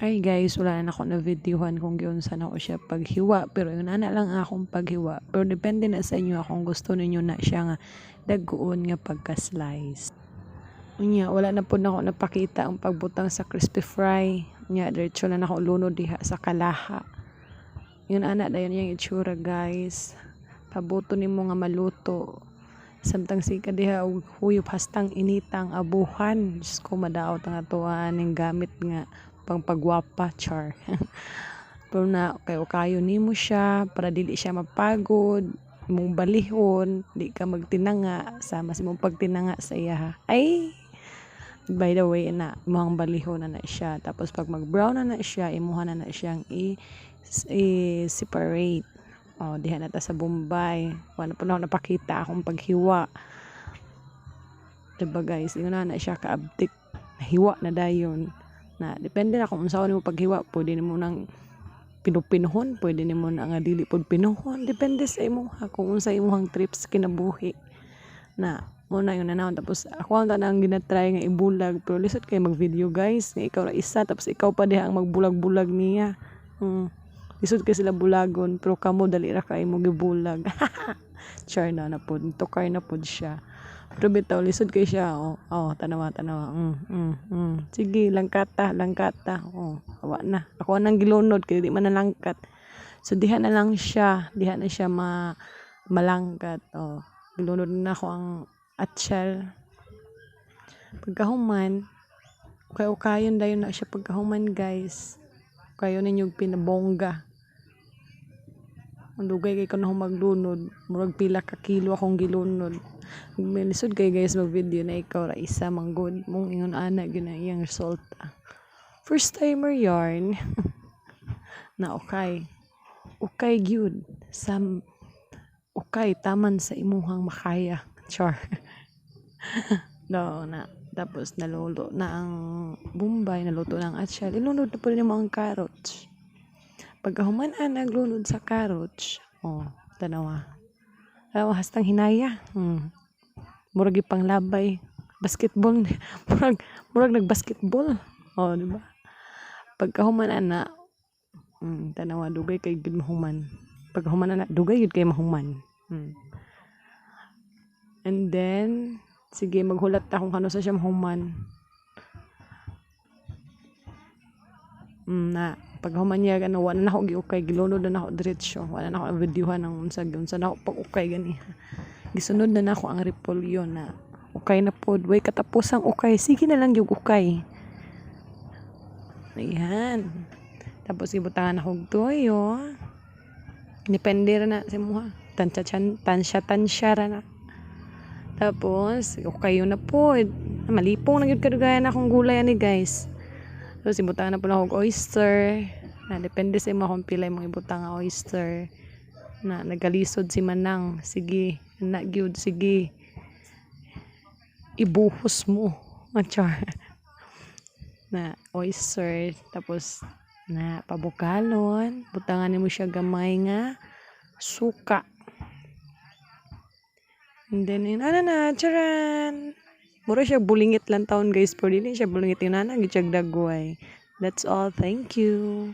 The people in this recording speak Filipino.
Ay guys, wala na ako na videohan kung giunsa na ako siya paghiwa, pero yun ana lang akong paghiwa. Pero depende na sa inyo kung gusto ninyo na siya nga dagoon nga pagka-slice. Unya, wala na po na ako napakita ang pagbutang sa crispy fry. Unya, diretso na ako lunod diha sa kalaha. Yun ana dayon yung itsura guys. Pabuto nimo nga maluto. Samtang sika diha og huyop hastang initang abuhan. Diyos ko madaot ang atuan ning gamit nga pang pagwapa char. Pero na kayo nimo siya para dili siya mapagod mong balihon, di ka magtinanga sama si mong pagtinanga sa iya ha. Ay by the way na imong balihon na siya, tapos pag mag brown na siya imuha na siyang i-separate. Diha na ta sa Bombay, wala po na ako napakita akong paghiwa, diba guys, yun na siya kaabtik hiwa na dayon na depende na kung unsa nimo paghiwa. Pwede nimo nang pinupinuhon, pwede nimo na nga dili pod pinuhon, depende sa imo kung unsa imong trips kinabuhi na muna yun na naon. Tapos ako ang tanang ginatry nga ibulag, pero lisod kay mag video guys nga ikaw ra isa tapos ikaw pa diha ang magbulag-bulag niya. Lisod kay sila bulagon pero kamo dali ra kay mo gibulag. Char na pod tukar na pod siya. Pero bitaw lisod kay siya. Tanawa. Sige, langkata. Awa na. Ako nang gilunod kay di man nalangkat. So diha na lang siya. Diha na siya malangkat. Gilunod na ako ang atsyal. Pagkahuman, ukayon dayon na siya pagkahuman guys. Ukayon ninyo pinabongga. Ang dugay kay kuno maglunod, murag pila ka kilo akong gilunod. Lisod kay guys mag video na ikaw ra isa manggod mong ingon ana gyud na iyang result. First timer yarn. Na okay gyud okay taman sa imuhang makaya. Char. No na tapos naluto na ang Bombay, naluto na ang atsyal, ilunod na po nimo ang carrots. Pagkahuman naglunod sa carrots, tanawa hastang hinaya. Murag pang labay basketball. murag nagbasketball. Di ba? Pagkahuman ana, tanawa dugay kay gid mahuman. Pagkahuman ana dugay gid kay mahuman. And then sige maghulat ta kung kano sa siya mahuman. Na paghuman niya wala na ako giukay, gilunod na ako diretso, wala na ako videohan ng unsa na ako pag-ukay gani. Gisunod na ako ang repolyo na ukay na pod, way katapusang ukay, sige na lang yung ukay. Ayan. Tapos ibutangan ako og toyo. Depende ra na sa imuha. Tansya ra na. Tapos ukay yun na pod. Malipong na gyud kadugayan akong gulay ani guys. Tapos ibutangan na po na ako oyster. Depende sa imo kung pila imong ibutang nga oyster. Na nagalisod si Manang. Sige, na gyud sige. Ibuhos mo. Char. Na oyster. Tapos na pabukalon. Butangan nimo siya gamay nga suka. And then charan. Mura siya bulingit lang taon guys, pero dili siya bulingit yung nanang gitsag dagway. That's all. Thank you.